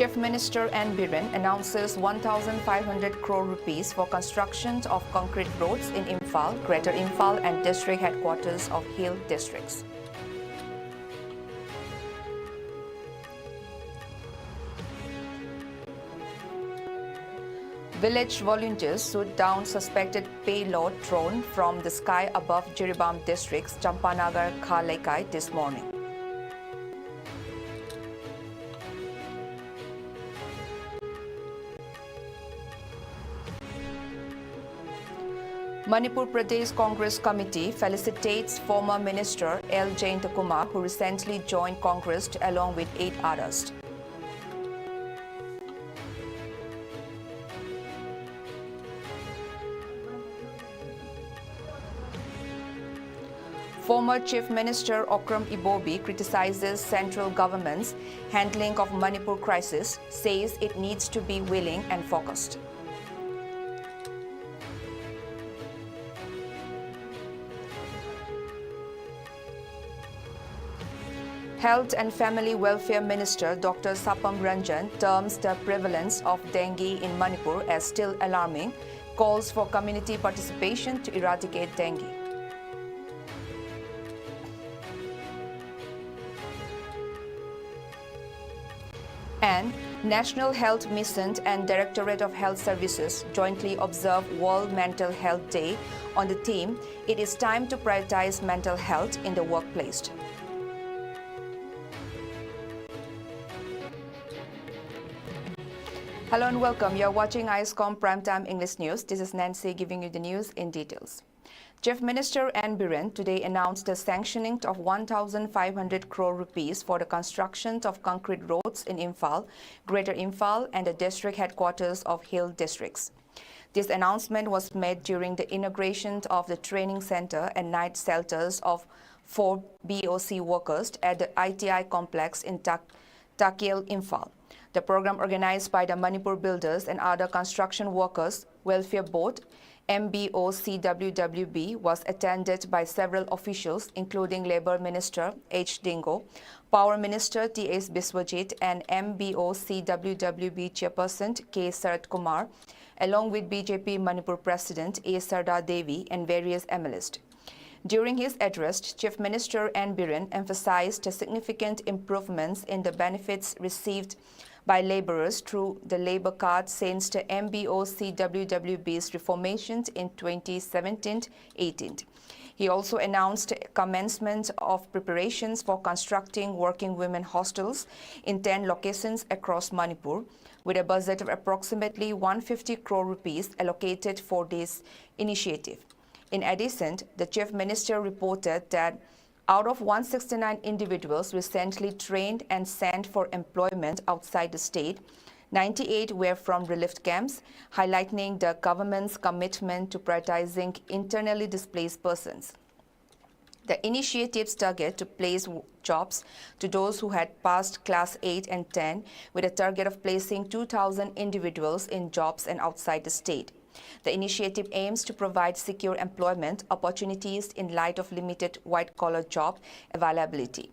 Chief Minister N. Biren announces 1,500 crore rupees for construction of concrete roads in Imphal, Greater Imphal and district headquarters of Hill districts. Village volunteers shoot down suspected payload drone from the sky above Jiribam district's Champanagar Khalaikai this morning. Manipur Pradesh Congress Committee felicitates former Minister L. Jayantakumar, who recently joined Congress along with 8 others. Former Chief Minister Okram Ibobi criticizes central government's handling of Manipur crisis, says it needs to be willing and focused. Health and Family Welfare Minister Dr. Sapam Ranjan terms the prevalence of dengue in Manipur as still alarming, calls for community participation to eradicate dengue. And National Health Mission and Directorate of Health Services jointly observe World Mental Health Day on the theme, "It is time to prioritize mental health in the workplace." Hello and welcome. You are watching ISCOM Primetime English News. This is Nancy giving you the news in details. Chief Minister N. Biren today announced the sanctioning of 1,500 crore rupees for the construction of concrete roads in Imphal, Greater Imphal and the district headquarters of Hill districts. This announcement was made during the inauguration of the training center and night shelters of 4 BOC workers at the ITI complex in Takil, Imphal. The program, organized by the Manipur Builders and other construction workers welfare board, MBOCWWB, was attended by several officials including Labour Minister H. Dingo, Power Minister T.S. Biswajit and MBOCWWB Chairperson K. Sarat Kumar, along with BJP Manipur President A. Sarda Devi and various MLAs. During his address, Chief Minister N. Biren emphasized the significant improvements in the benefits received by laborers through the labor card since the MBOCWWB's reformation in 2017-18. He also announced commencement of preparations for constructing working women hostels in 10 locations across Manipur, with a budget of approximately 150 crore rupees allocated for this initiative. In addition, the Chief Minister reported that out of 169 individuals recently trained and sent for employment outside the state, 98 were from relief camps, highlighting the government's commitment to prioritizing internally displaced persons. The initiatives target to place jobs to those who had passed Class 8 and 10, with a target of placing 2,000 individuals in jobs and outside the state. The initiative aims to provide secure employment opportunities in light of limited white-collar job availability.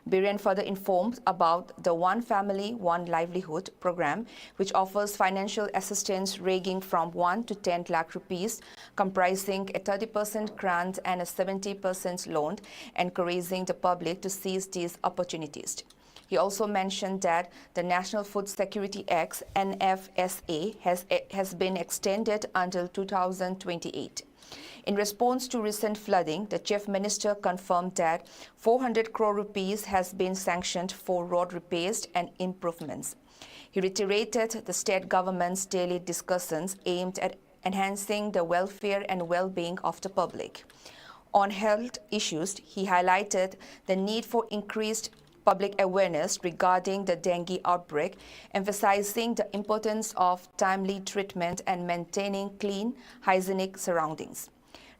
Biren further informed about the One Family, One Livelihood program, which offers financial assistance ranging from 1 to 10 lakh rupees, comprising a 30% grant and a 70% loan, encouraging the public to seize these opportunities. He also mentioned that the National Food Security Act, NFSA, has been extended until 2028. In response to recent flooding, the Chief Minister confirmed that 400 crore rupees has been sanctioned for road repairs and improvements. He reiterated the state government's daily discussions aimed at enhancing the welfare and well-being of the public. On health issues, he highlighted the need for increased public awareness regarding the dengue outbreak, emphasizing the importance of timely treatment and maintaining clean, hygienic surroundings.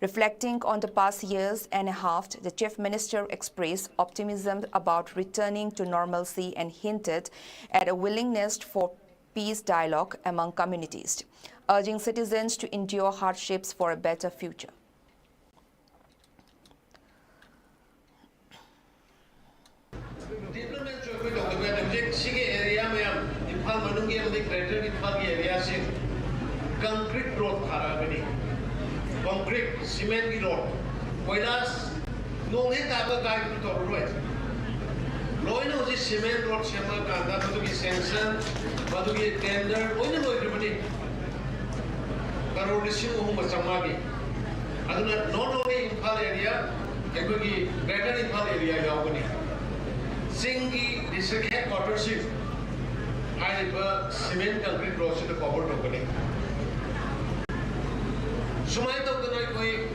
Reflecting on the past years and a half, the Chief Minister expressed optimism about returning to normalcy and hinted at a willingness for peace dialogue among communities, urging citizens to endure hardships for a better future. Imphal Manungi and the Greater Imphal area sing concrete road Harabani, concrete cement road. Whereas no hit ever guide to the road. Loin of the cement road, Shema Kanda, to be sanction, but to be tender, only no everybody. Karolisi Samagi. Not only Imphal area, it will be better Imphal area. Yawani. Singi district headquarters, I have cement concrete roads in the covered opening. Sumait of the night way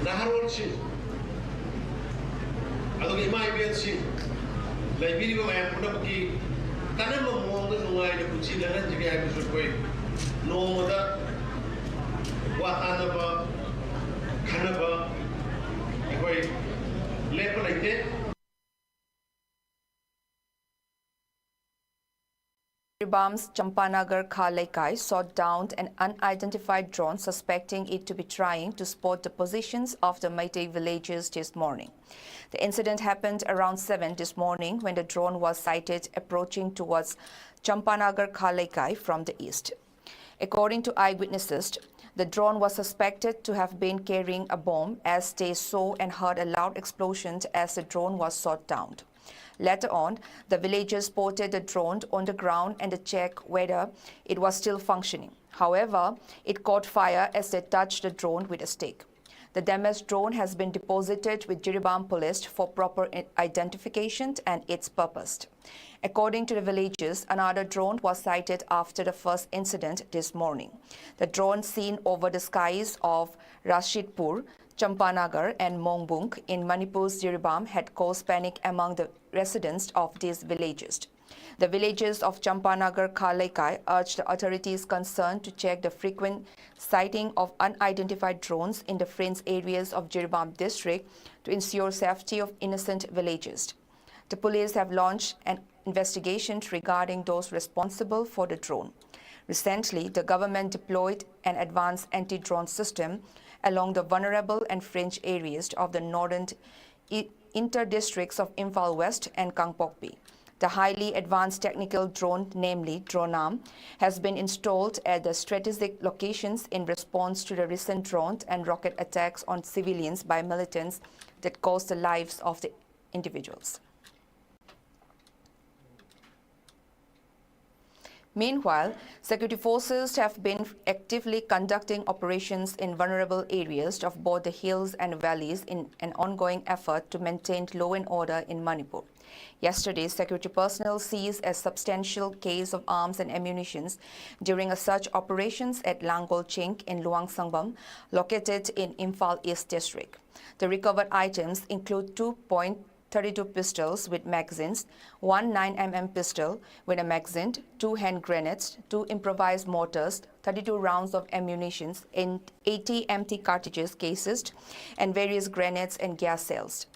Naharol Singh. Although my being seen, like video I have put up key, Tanama Monga Nungai, the Pucci, the Ranjiki episode way. No mother, Watanaba, Kanaba, a way, labor like that. Jiribam's Champanagar Khalaikai shot down an unidentified drone suspecting it to be trying to spot the positions of the Meitei villagers this morning. The incident happened around 7 this morning when the drone was sighted approaching towards Champanagar Khalaikai from the east. According to eyewitnesses, the drone was suspected to have been carrying a bomb as they saw and heard a loud explosion as the drone was shot down. Later on, the villagers spotted the drone on the ground and checked whether it was still functioning. However, it caught fire as they touched the drone with a stick. The damaged drone has been deposited with Jiribam police for proper identification and its purpose. According to the villagers, another drone was sighted after the first incident this morning. The drone seen over the skies of Rashidpur, Champanagar and Mongbung in Manipur's Jiribam had caused panic among the residents of these villages. The villagers of Champanagar Khalaikai urged the authorities concerned to check the frequent sighting of unidentified drones in the fringe areas of Jiribam district to ensure safety of innocent villagers. The police have launched an investigation regarding those responsible for the drone. Recently, the government deployed an advanced anti-drone system along the vulnerable and fringe areas of the northern inter-districts of Imphal West and Kangpokpi. The highly advanced technical drone, namely Dronam, has been installed at the strategic locations in response to the recent drone and rocket attacks on civilians by militants that cost the lives of the individuals. Meanwhile, security forces have been actively conducting operations in vulnerable areas of both the hills and valleys in an ongoing effort to maintain law and order in Manipur. Yesterday, security personnel seized a substantial case of arms and ammunition during a search operations at Langol Chink in Luang Sangbam, located in Imphal East District. The recovered items include 2.32 pistols with magazines, one 9mm pistol with a magazine, 2 hand grenades, 2 improvised mortars, 32 rounds of ammunition in 80 empty cartridges cases, and various grenades and gas cells.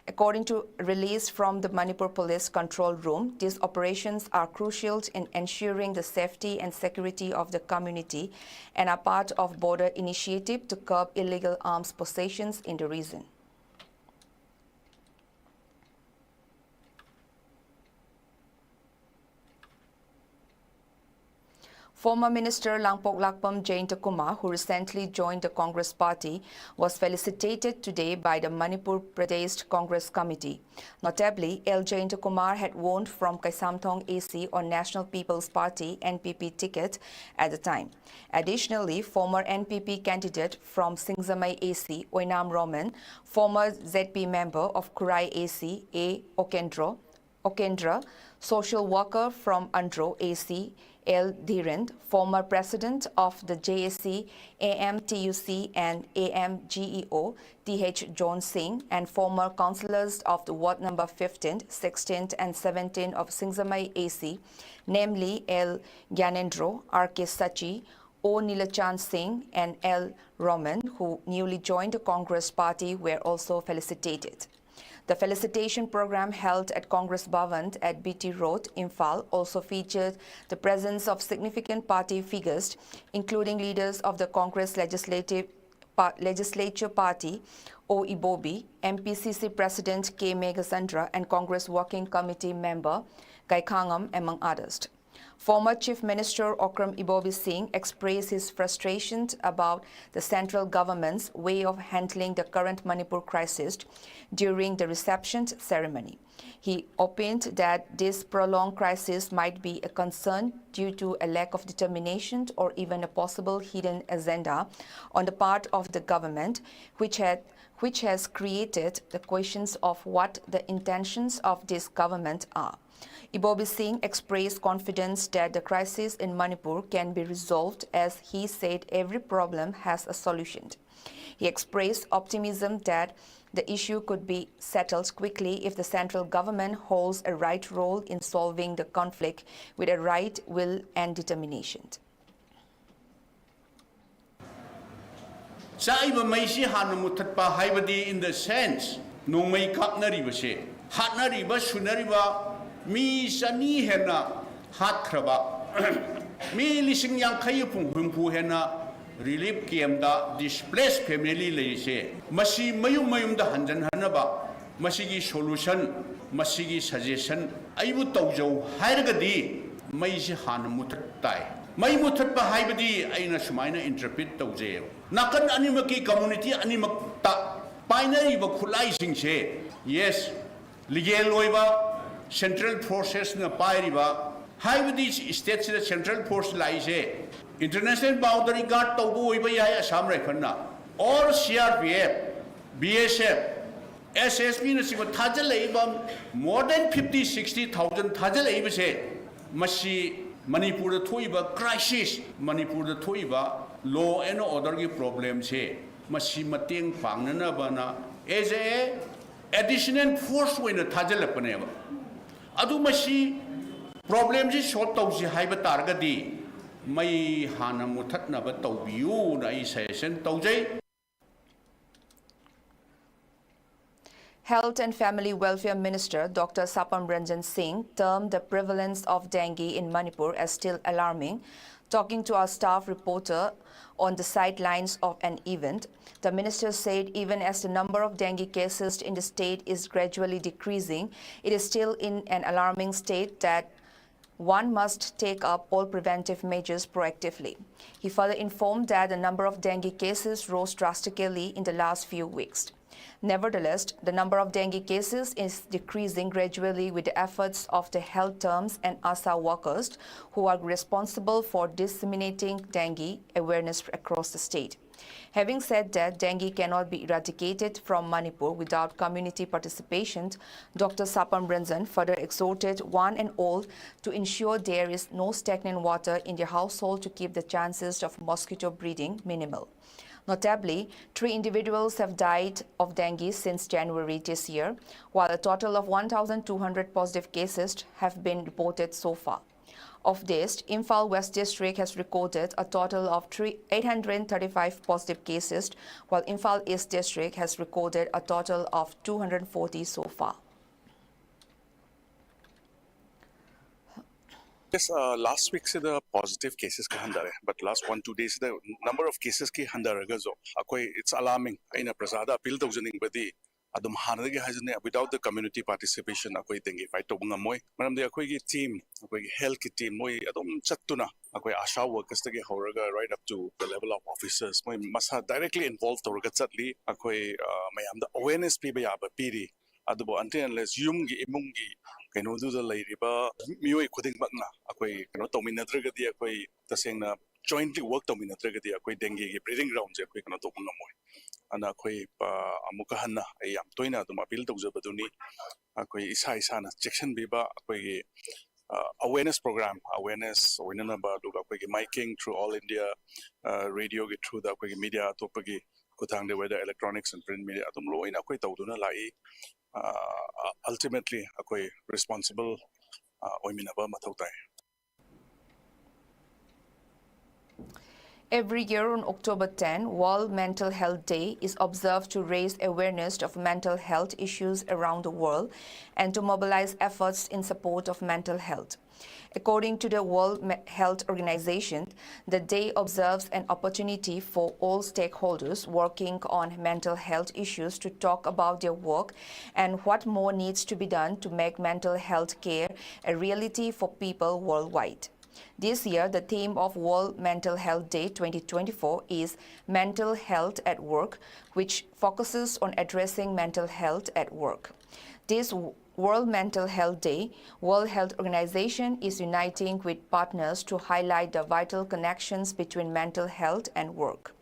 According to release from the Manipur Police Control Room, these operations are crucial in ensuring the safety and security of the community and are part of border initiative to curb illegal arms possessions in the region. Former Minister Langpok Lakpam Jayantakumar, who recently joined the Congress party, was felicitated today by the Manipur Pradesh Congress Committee. Notably, L. Jayantakumar had won from Kaisamthong AC on National People's Party (NPP) ticket at the time. Additionally, former NPP candidate from Singzamai AC, Oinam Roman, former ZP member of Kurai AC, A. Okendra, social worker from Andro AC, L. Dhirend, former president of the JSC, AMTUC and AMGEO, T.H. John Singh, and former councillors of the Ward number 15th, 16th and 17th of Singzamai AC, namely L. Gyanendro, R.K. Sachi, O. Nilachand Singh and L. Roman, who newly joined the Congress party, were also felicitated. The felicitation program held at Congress Bhavan at BT Road, Imphal, also featured the presence of significant party figures, including leaders of the Congress Legislature Party, O. Ibobi, MPCC President K. Meghasandra, and Congress Working Committee member Kaikhangam, among others. Former Chief Minister Okram Ibobi Singh expressed his frustration about the central government's way of handling the current Manipur crisis during the reception ceremony. He opined that this prolonged crisis might be a concern due to a lack of determination or even a possible hidden agenda on the part of the government, which has created the questions of what the intentions of this government are. Ibobi Singh expressed confidence that the crisis in Manipur can be resolved, as he said every problem has a solution. He expressed optimism that the issue could be settled quickly if the central government holds a right role in solving the conflict with a right will and determination. Saiba maisi hanu mutatpa haibadi in the sense nongmai kapnari base hatnari ba sunari ba mi sani hena hatraba mi lising yang khayu pung humpu hena relief camp da displaced family leise masi mayum da hanjan hanaba masigi solution masigi suggestion aibu tawjau hairagadi maisi hanu mutattai mai mutatpa haibadi aina sumaina interpret tawje nakan animaki community animak ta binary ba khulai singse yes legal oiba central process na pairiba haibadi state the central force laise international boundary guard tawbu oiba ya Assam rifle or CRPF BSF SSB na siba thajal leiba more than 50-60,000 thajal leiba se masi Manipur thoiba crisis Manipur thoiba law and order ki problem se masi mateng pangnana bana as a additional force wena thajal apne ba adu masi problem ji solve tawsi haiba targadi mai hana muthatna ba tawbiu na I session tawjai. Health and Family Welfare Minister Dr. Sapam Ranjan Singh termed the prevalence of dengue in Manipur as still alarming. Talking to our staff reporter on the sidelines of an event, the minister said even as the number of dengue cases in the state is gradually decreasing, it is still in an alarming state that one must take up all preventive measures proactively. He further informed that the number of dengue cases rose drastically in the last few weeks. Nevertheless, the number of dengue cases is decreasing gradually with the efforts of the health terms and ASA workers who are responsible for disseminating dengue awareness across the state. Having said that, dengue cannot be eradicated from Manipur without community participation, Dr. Sapam Ranjan further exhorted one and all to ensure there is no stagnant water in their household to keep the chances of mosquito breeding minimal. Notably, 3 individuals have died of dengue since January this year, while a total of 1,200 positive cases have been reported so far. Of this, Imphal West District has recorded a total of 835 positive cases, while Imphal East District has recorded a total of 240 so far. Yes, last week se the positive cases ka handare, but last 1-2 days the number of cases ki handare gazo. Akoi it's alarming. Aina prasada appeal to ujaning badi adum hanade ki hajne without the community participation akoi dengue fight to bunga moy. Manam de akoi ki team, akoi ki health ki team moy adum chattuna akoi asha workers ke horaga right up to the level of officers moy masa directly involved to roga chatli akoi mayam the awareness pe ba ba piri adubo until unless yumgi imungi kaino du da leiriba mioi khudingmakna akoi kaino tominadragadi akoi tasengna jointly work tominadragadi akoi dengue gi breeding ground je akoi kaino tobunga moy ana akoi amuka hanna ai yam toina dum appeal tawjabaduni akoi isa na section biba akoi gi awareness program awareness winana ba duga akoi gi miking through all India radio gi through the akoi media topagi kuthang de whether electronics and print media adum loina akoi tawduna lai ultimately akoi responsible oiminaba mathau tai. Every year on October 10, World Mental Health Day is observed to raise awareness of mental health issues around the world and to mobilize efforts in support of mental health. According to the World Health Organization, the day observes an opportunity for all stakeholders working on mental health issues to talk about their work and what more needs to be done to make mental health care a reality for people worldwide. This year, the theme of World Mental Health Day 2024 is Mental Health at Work, which focuses on addressing mental health at work. This World Mental Health Day, World Health Organization is uniting with partners to highlight the vital connections between mental health and work.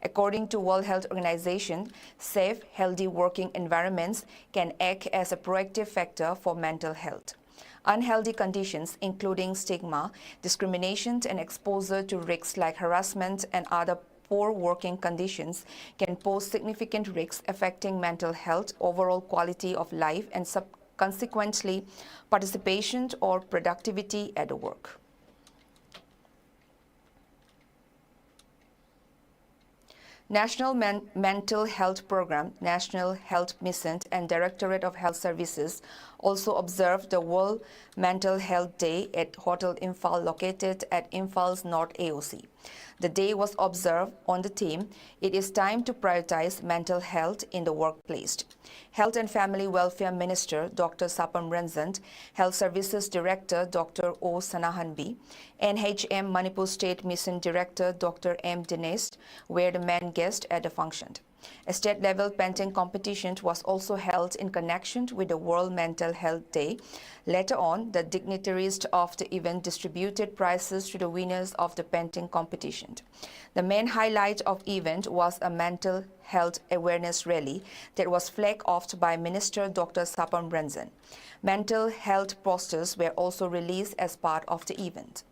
According to World Health Organization, safe, healthy working environments can act as a proactive factor for mental health. Unhealthy conditions, including stigma, discrimination, and exposure to risks like harassment and other poor working conditions, can pose significant risks affecting mental health, overall quality of life, and consequently participation or productivity at work. National Mental Health Program, National Health Mission, and Directorate of Health Services also observed the World Mental Health Day at Hotel Imphal located at Imphal's North AOC. The day was observed on the theme, "It is time to prioritize mental health in the workplace." Health and Family Welfare Minister Dr. Sapam Ranjan, Health Services Director Dr. O. Sanahanbi, NHM Manipur State Mission Director Dr. M. Dinesh were the main guests at the function. A state-level painting competition was also held in connection with the World Mental Health Day. Later on, the dignitaries of the event distributed prizes to the winners of the painting competition. The main highlight of the event was a mental health awareness rally that was flagged off by Minister Dr. Sapam Ranjan. Mental health posters were also released as part of the event.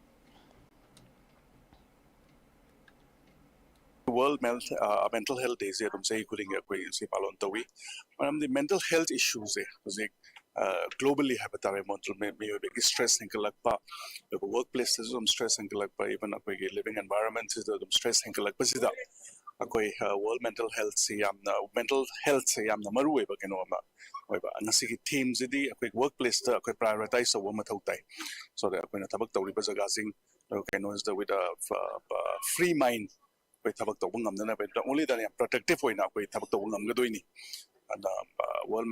World Mental Health Day se tumse ikuling koi si palon tawi manam the mental health issues se globally habatare mental maybe stress hinkalakpa workplace is stress hinkalakpa even akoi living environment is stress hinkalakpa sida akoi world mental health se yamna maru eba keno ama oiba ngasi ki themes idi akoi workplace ta akoi prioritize so mathau tai so that akoi na thabak tawri ba jaga sing keno is the with a free mind tabak tawang ngamna na only that protective way na koi tabak tawang ngamga doini and world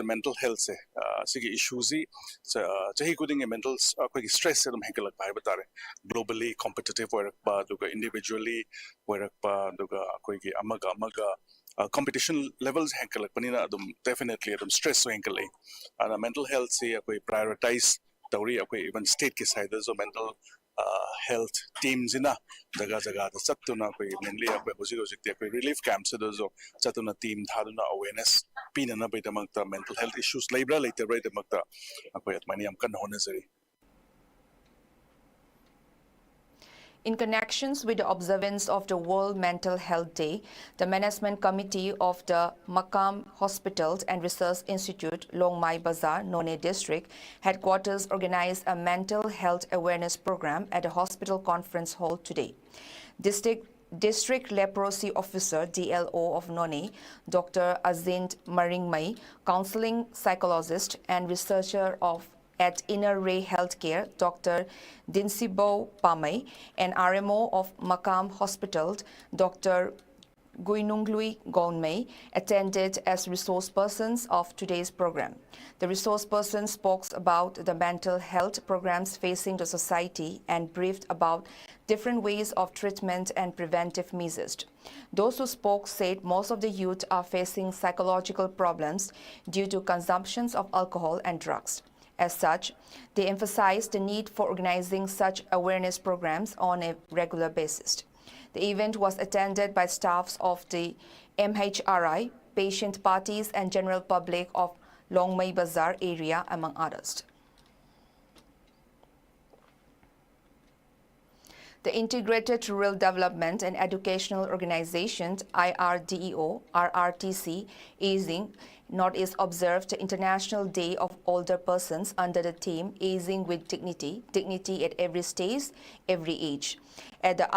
mental health se sigi issues chahi kuding mental koi stress se dum hekalak bai batare globally competitive work ba duga individually work ba duga koi ki amaga competition levels hekalak panina dum definitely dum stress so hekalai and mental health se koi prioritize tawri koi even state ki side so mental health teams ina jaga da chattuna koi mainly koi relief camps so chattuna team thaduna awareness pina na bai damakta mental health issues labra later right damakta koi atmani am kan honazari. In connections with the observance of the World Mental Health Day, the Management Committee of the Makam Hospitals and Research Institute, Longmai Bazar, None District, headquarters organized a mental health awareness program at the hospital conference hall today. District Leprosy Officer, DLO of None, Dr. Azind Maringmai, counseling psychologist and researcher at Inner Ray Healthcare, Dr. Dinsibo Pamay, and RMO of Makam Hospital, Dr. Guinunglui Gonmei, attended as resource persons of today's program. The resource person spoke about the mental health programs facing the society and briefed about different ways of treatment and preventive measures. Those who spoke said most of the youth are facing psychological problems due to consumptions of alcohol and drugs. As such, they emphasized the need for organizing such awareness programs on a regular basis. The event was attended by staffs of the MHRI, patient parties, and general public of Longmai Bazar area, among others. The Integrated Rural Development and Educational Organization, IRDEO, RRTC, Northeast observed the International Day of Older Persons under the theme Aging with Dignity, Dignity at Every Stage, Every Age, at the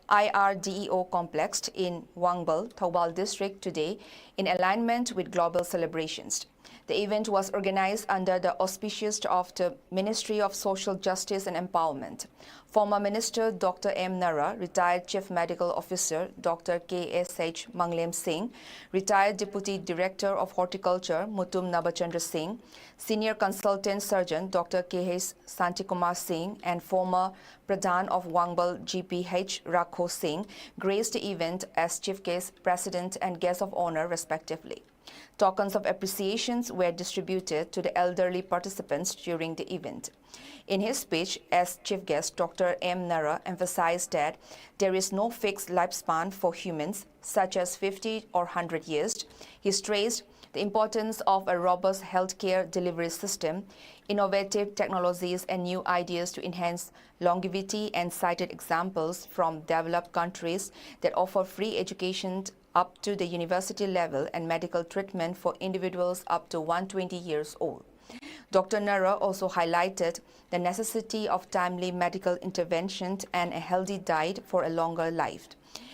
IRDEO complex in Wangbal, Thoubal district today in alignment with global celebrations. The event was organized under the auspices of the Ministry of Social Justice and Empowerment. Former Minister Dr. M. Nara, retired Chief Medical Officer Dr. K.S.H. Manglem Singh, retired Deputy Director of Horticulture Mutum Nabachandra Singh, Senior Consultant Surgeon Dr. K.H. Santikumar Singh, and former Pradhan of Wangbal GPH Rakho Singh graced the event as Chief Guest, President and Guest of Honor respectively. Tokens of appreciations were distributed to the elderly participants during the event. In his speech as chief guest, Dr. M. Nara emphasized that there is no fixed lifespan for humans, such as 50 or 100 years. He stressed the importance of a robust healthcare delivery system, innovative technologies and new ideas to enhance longevity, and cited examples from developed countries that offer free education up to the university level and medical treatment for individuals up to 120 years old. Dr. Nara also highlighted the necessity of timely medical intervention and a healthy diet for a longer life.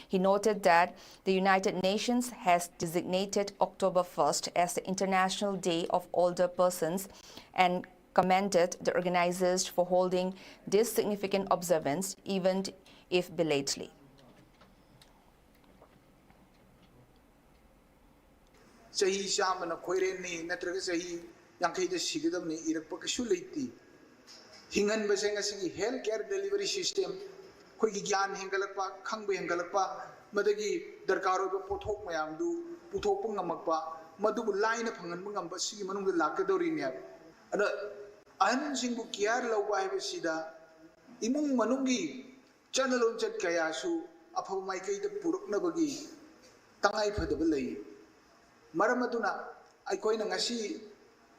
He noted that the United Nations has designated October 1st as the International Day of Older Persons and commended the organizers for holding this significant observance, even if belatedly. Sahi Shamana Koireni, Natraga Sahi, Yankay the Sigadamni, Irapakasuliti. Hingan Basangasi, healthcare delivery system, Koigian Hengalapa, Kangbe Hengalapa, Madagi, Darkaro Potok Mayamdu, Putopungamapa, Madu line of Hangambasi, Manum the Lakadorinia. And I'm single Kiar Lawa Sida, Imung Manungi, Channel Chat Kayasu, Apo Maika the Puruk Nabagi, Tangai Padabali. Maramaduna, I coin a ngasi,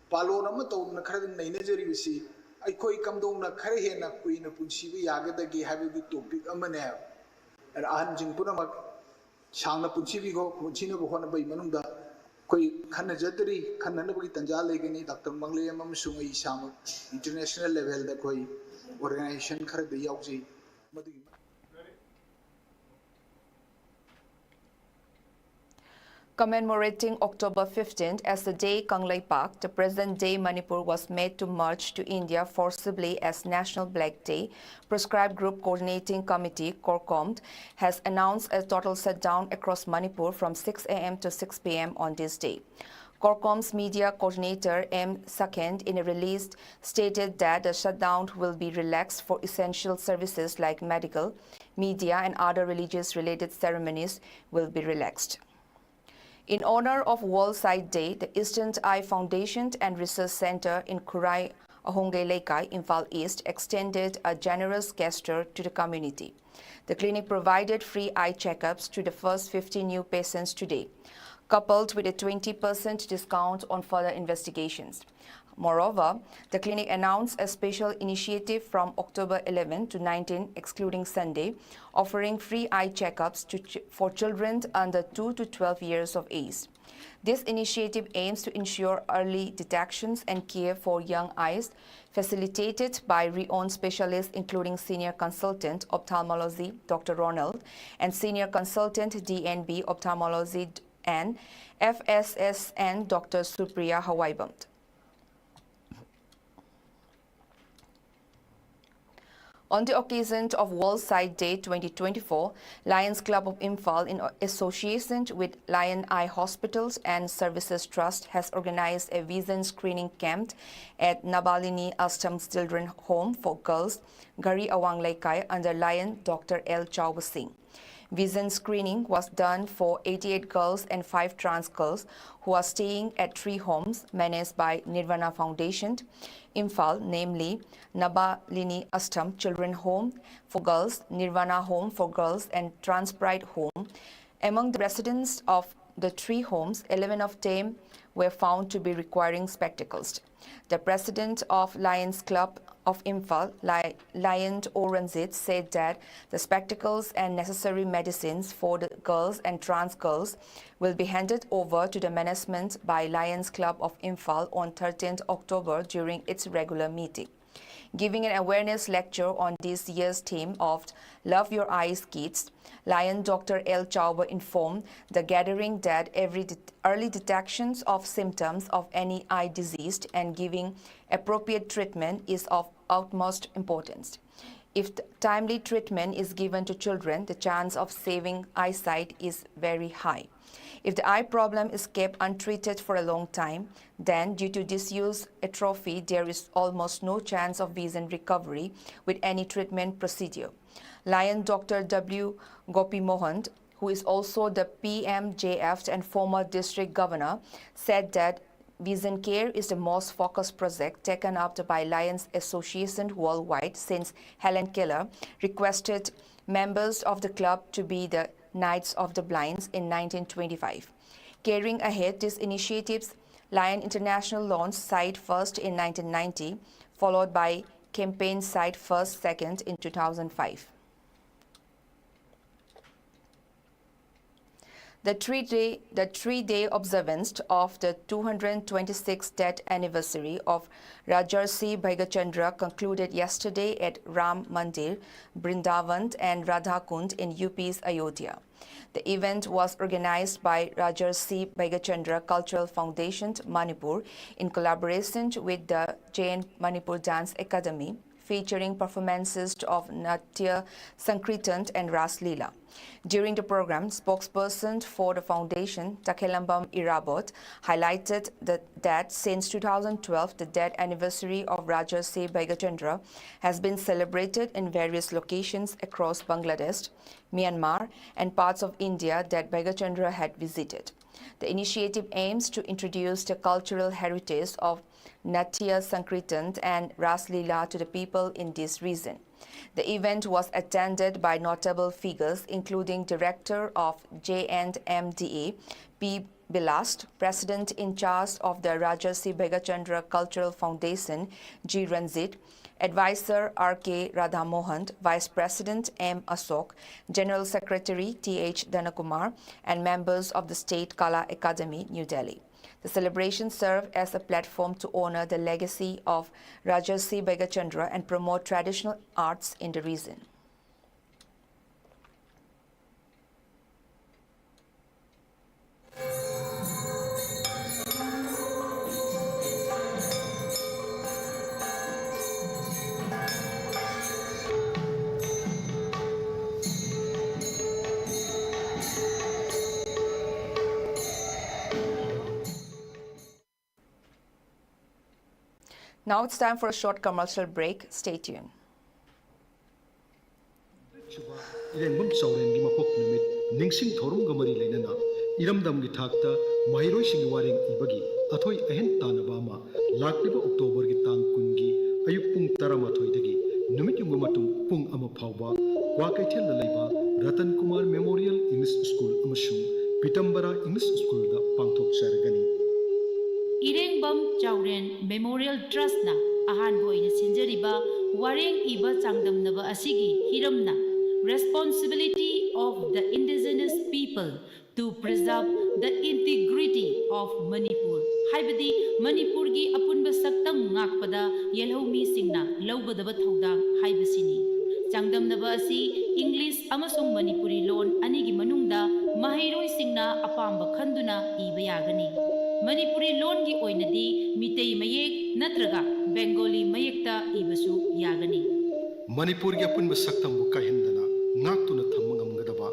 Palonamato, Nakaran Najari, I koi come down a Karahena Queen of Punsivi Yagadagi have a bit topic Amanel. And Anjin Punamak, Shana Punsivigo, Punchino Hona by Manunda, Koi Kanajatari, Kananabi Tanjalegani, Dr. Manglia Mamsunga Isam, international level, the Koi organization Karabi Yauzi. Commemorating October 15th as the Day Kanglei Pak, the present day Manipur was made to merge to India forcibly as National Black Day. Prescribed Group Coordinating Committee, CORCOM, has announced a total shutdown across Manipur from 6 a.m. to 6 p.m. on this day. CORCOM's media coordinator, M. Sakend, in a release stated that the shutdown will be relaxed for essential services like medical, media and other religious-related ceremonies will be relaxed. In honor of World Sight Day, the Eastern Eye Foundation and Research Center in Kurai, Ahonge Lekai, Imphal East, extended a generous gesture to the community. The clinic provided free eye checkups to the first 50 new patients today, coupled with a 20% discount on further investigations. Moreover, the clinic announced a special initiative from October 11 to 19, excluding Sunday, offering free eye checkups for children under 2 to 12 years of age. This initiative aims to ensure early detections and care for young eyes, facilitated by renowned specialists including Senior Consultant Ophthalmology Dr. Ronald and Senior Consultant DNB Ophthalmology and FSSN Dr. Supriya Hawaibamt. On the occasion of World Sight Day 2024, Lions Club of Imphal, in association with Lion Eye Hospitals and Services Trust, has organized a vision screening camp at Nabalini Assam Children's Home for Girls, Gari Awang Laikai, under Lion Dr. L. Chau Singh. Vision screening was done for 88 girls and 5 trans girls who are staying at 3 homes managed by Nirvana Foundation, Imphal, namely Nabalini Assam Children's Home for Girls, Nirvana Home for Girls, and Trans Pride Home. Among the residents of the 3 homes, 11 of them were found to be requiring spectacles. The president of Lions Club of Imphal, Lion Oranzit, said that the spectacles and necessary medicines for the girls and trans girls will be handed over to the management by Lions Club of Imphal on 13th October during its regular meeting. Giving an awareness lecture on this year's theme of Love Your Eyes Kids, Lion Dr. L. Chauber informed the gathering that early detections of symptoms of any eye disease and giving appropriate treatment is of utmost importance. If timely treatment is given to children, the chance of saving eyesight is very high. If the eye problem is kept untreated for a long time, then due to disuse atrophy, there is almost no chance of vision recovery with any treatment procedure. Lion Dr. W. Gopi Mohan, who is also the PMJF and former district governor, said that vision care is the most focused project taken up by Lions Association worldwide since Helen Keller requested members of the club to be the Knights of the Blinds in 1925. Carrying ahead these initiatives, Lion International launched Sight First in 1990, followed by campaign Sight First Second in 2005. The three-day observance of the 226th death anniversary of Rajarsi Bhaigachandra concluded yesterday at Ram Mandir, Brindavan and Radha Kund in UP's Ayodhya. The event was organized by Rajarsi Bhaigachandra Cultural Foundation, Manipur, in collaboration with the Jain Manipur Dance Academy, featuring performances of Natya Sankirtan and Ras Leela. During the program, spokesperson for the foundation, Takelambam Irabot, highlighted that since 2012, the death anniversary of Rajarsi Bhaigachandra has been celebrated in various locations across Bangladesh, Myanmar, and parts of India that Bhaigachandra had visited. The initiative aims to introduce the cultural heritage of Natya Sankirtan and Ras Leela to the people in this region. The event was attended by notable figures including Director of J&MDA, P. Bilast, President in charge of the Rajarsi Bhaigachandra Cultural Foundation, G. Ranjit, Advisor R.K. Radhamohan, Vice President M. Asok, General Secretary T.H. Dhanakumar, and members of the State Kala Academy, New Delhi. The celebration served as a platform to honor the legacy of Rajarsi Bhaigachandra and promote traditional arts in the region. Now it's time for a short commercial break. Stay tuned. Irenbam Saurengi Mapok Numit, Ningsing Thorum Gamari Lenana, Iramdam Gitakta, Mahiroi Singwaring Ibagi, Atoi Ahen Tanabama, Lakriba October Gitang Kungi, Ayupung Taramathoidagi, Numitumamatum Pung Amapauba, Wakatil Laiba, Ratan Kumar Memorial English School Amashum, Pitambara English School da Pangtok Saragani. Irengbam Chauren Memorial Trust na ahan boina sinjariba wareng iba changdamnaba asigi hiramna responsibility of the indigenous people to preserve the integrity of Manipur. Haibadi Manipur gi apunba saktam ngakpada yelhomi singna lawbadaba thodang haibasini. Changdamnaba asi English amasung Manipuri lon anigi manungda mahiroi singna apamba khanduna iba yagani. Manipuri loan gi oinadi mitei mayek natraga Bengali mayekta ibasu yagani. Manipur gi apunba saktam bu kahendana ngaktuna thamangam gadaba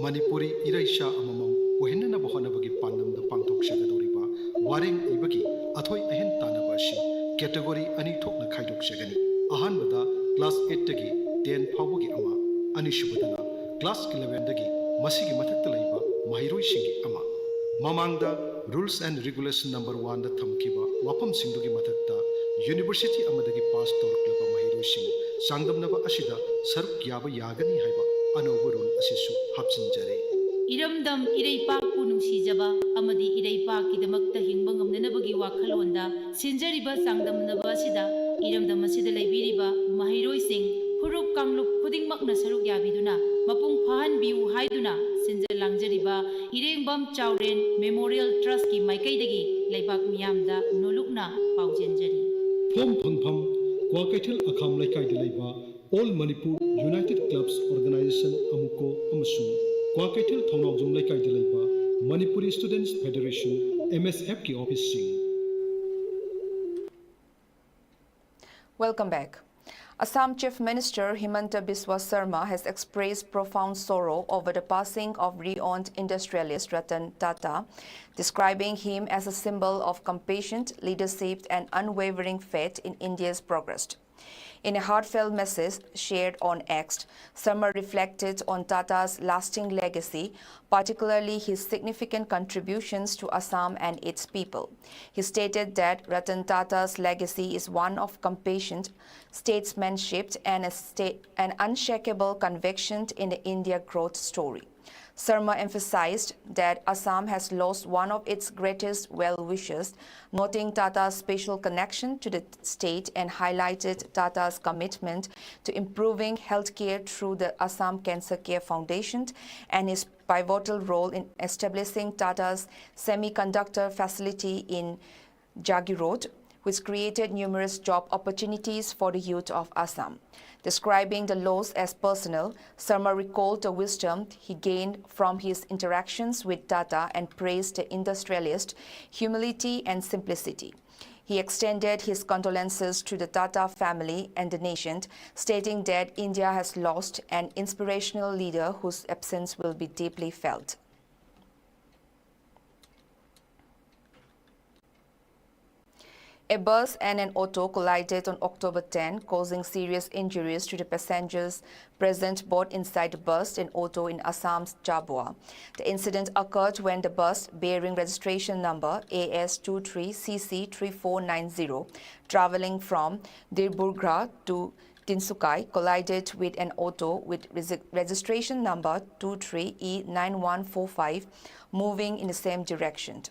Manipuri iraisha amamam ohenna bohanabagi pandamda pangthok sagadoriba wareng ibagi athoi ahen tanaba shi category ani thokna khaidok sagani ahanbada class 8 tagi 10 phawagi ama anisubadana class 11 dagi masigi mathakta laiba mahiroi singi ama mamangda Rules and Regulation number 1 da thamkiba wapam singdugi mathakta University amadagi pass torklaba mahirosing sangdamnaba asida saruk yaba yagani haiba anova rule asisu hapsinjare Iramdam Iraipaku Nungsijaba, Amadi Iraipaki hingba ngamnanabagi wakhalonda, Sinjariba Sangdamnaba Sida, Iramdam Sida Libiriba, Mahiroi Singh, Huruk Kanglup Pudding Makna Saruk Yabiduna, Mapung Pahan Biu Haiduna, Sinja Langjariba, Irengbam Chowren, Memorial Trust Ki Maikaidagi, Laibak Miamda, Nolukna, Paujenjari. Phom Phangpham, Kwakaitil Akham Laikai Dilaiba, All Manipur United Clubs Organization Amuko Amasung, Kwakaitil Thongjum Laikai Dilaiba, Manipuri Students Federation, MSF ki office sing. Welcome back. Assam Chief Minister Himanta Biswa Sarma has expressed profound sorrow over the passing of renowned industrialist Ratan Tata, describing him as a symbol of compassion, leadership and unwavering faith in India's progress. In a heartfelt message shared on X, Sarma reflected on Tata's lasting legacy, particularly his significant contributions to Assam and its people. He stated that Ratan Tata's legacy is one of compassion, statesmanship, and an unshakable conviction in the India growth story. Sarma emphasized that Assam has lost one of its greatest well-wishers, noting Tata's special connection to the state and highlighted Tata's commitment to improving healthcare through the Assam Cancer Care Foundation and his pivotal role in establishing Tata's semiconductor facility in Jagi Road, which created numerous job opportunities for the youth of Assam. Describing the loss as personal, Sarma recalled the wisdom he gained from his interactions with Tata and praised the industrialist humility and simplicity. He extended his condolences to the Tata family and the nation, stating that India has lost an inspirational leader whose absence will be deeply felt. A bus and an auto collided on October 10, causing serious injuries to the passengers present both inside the bus and auto in Assam's Jabua. The incident occurred when the bus, bearing registration number AS23CC3490, traveling from Dirburgra to Tinsukai, collided with an auto with registration number 23E9145, moving in the same direction.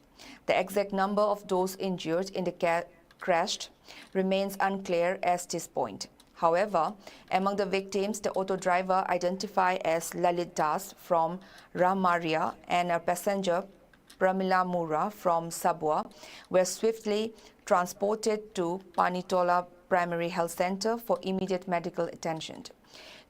The exact number of those injured in the crash remains unclear at this point. However, among the victims, the auto driver identified as Lalit Das from Ramaria and a passenger Pramila Mura from Sabua were swiftly transported to Panitola Primary Health Center for immediate medical attention.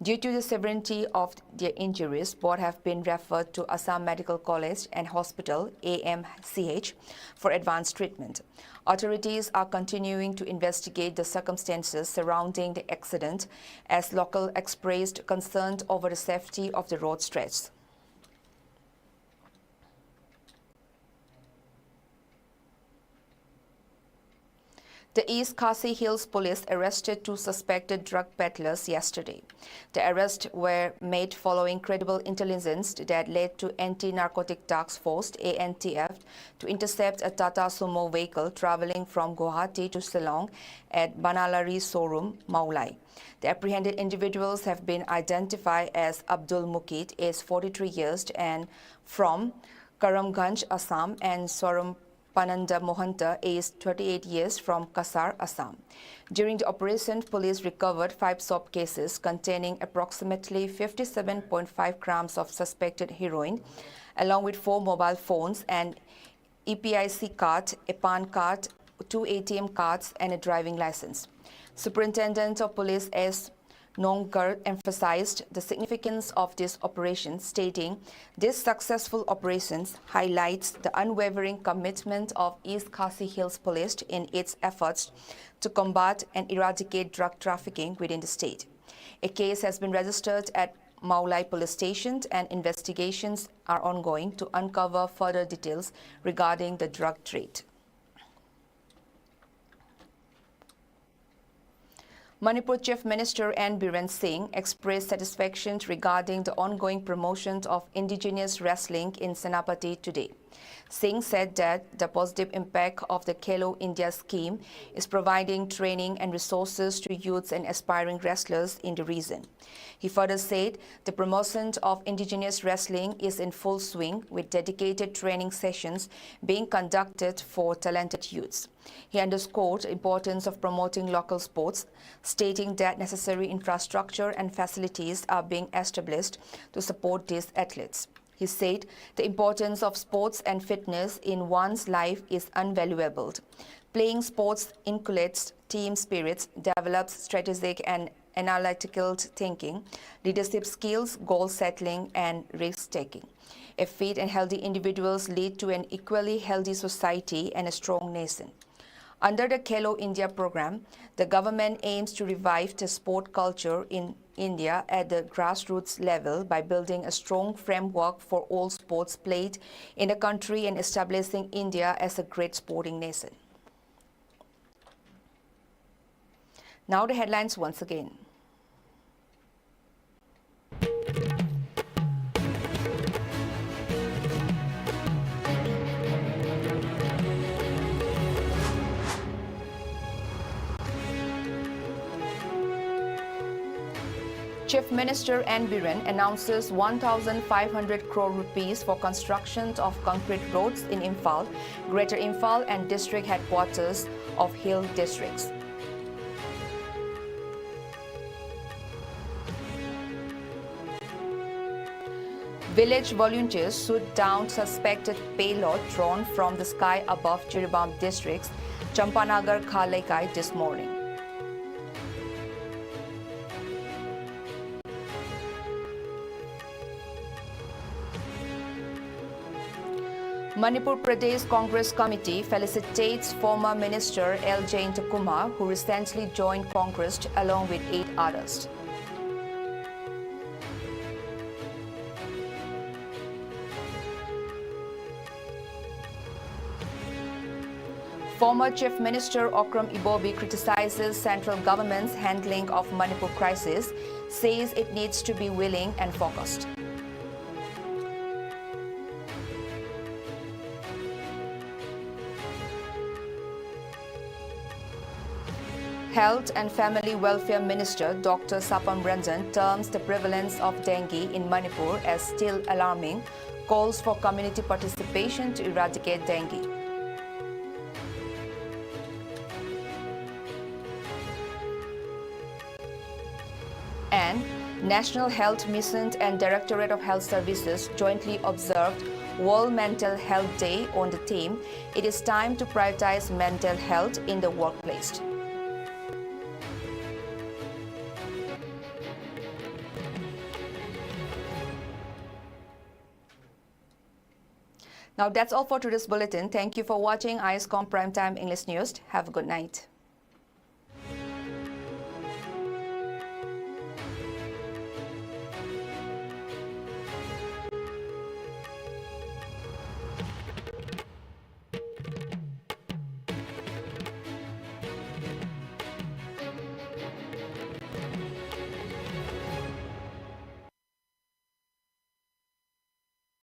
Due to the severity of their injuries, both have been referred to Assam Medical College and Hospital, AMCH, for advanced treatment. Authorities are continuing to investigate the circumstances surrounding the accident as locals expressed concern over the safety of the road stretch. The East Khasi Hills police arrested two suspected drug peddlers yesterday. The arrests were made following credible intelligence that led to Anti-Narcotic Task Force (ANTF) to intercept a Tata Sumo vehicle traveling from Guwahati to Shillong at Banalari showroom, Maulai. The apprehended individuals have been identified as Abdul Mukid, aged 43 years, and from Karamganj, Assam, and Swaram Pananda Mohanta, aged 38 years, from Kasar, Assam. During the operation, police recovered 5 soap cases containing approximately 57.5 grams of suspected heroin, along with 4 mobile phones, an EPIC card, a PAN card, 2 ATM cards, and a driving license. Superintendent of Police S. Nonggar emphasized the significance of this operation, stating, "This successful operation highlights the unwavering commitment of East Khasi Hills Police in its efforts to combat and eradicate drug trafficking within the state." A case has been registered at Maulai Police Station and investigations are ongoing to uncover further details regarding the drug trade. Manipur Chief Minister N. Biren Singh expressed satisfaction regarding the ongoing promotion of Indigenous wrestling in Senapati today. Singh said that the positive impact of the Khelo India scheme is providing training and resources to youths and aspiring wrestlers in the region. He further said the promotion of indigenous wrestling is in full swing, with dedicated training sessions being conducted for talented youths. He underscored the importance of promoting local sports, stating that necessary infrastructure and facilities are being established to support these athletes. He said the importance of sports and fitness in one's life is invaluable. Playing sports inculcates team spirits, develops strategic and analytical thinking, leadership skills, goal settling, and risk-taking. A fit and healthy individuals lead to an equally healthy society and a strong nation. Under the Khelo India program, the government aims to revive the sport culture in India at the grassroots level by building a strong framework for all sports played in the country and establishing India as a great sporting nation. Now the headlines once again. Chief Minister N. Biren announces 1,500 crore rupees for construction of concrete roads in Imphal, Greater Imphal and district headquarters of Hill districts. Village volunteers shoot down suspected payload drone from the sky above Jiribam district's Champanagar Khalaikai this morning. Manipur Pradesh Congress Committee felicitates former Minister L. Jayanta Kumar, who recently joined Congress along with 8 others. Former Chief Minister Okram Ibobi criticizes central government's handling of Manipur crisis, says it needs to be willing and focused. Health and Family Welfare Minister Dr. Sapam Ranjan terms the prevalence of dengue in Manipur as still alarming, calls for community participation to eradicate dengue. And National Health Mission and Directorate of Health Services jointly observed World Mental Health Day on the theme, "It is time to prioritize mental health in the workplace." Now that's all for today's bulletin. Thank you for watching ISCOM Primetime English News. Have a good night.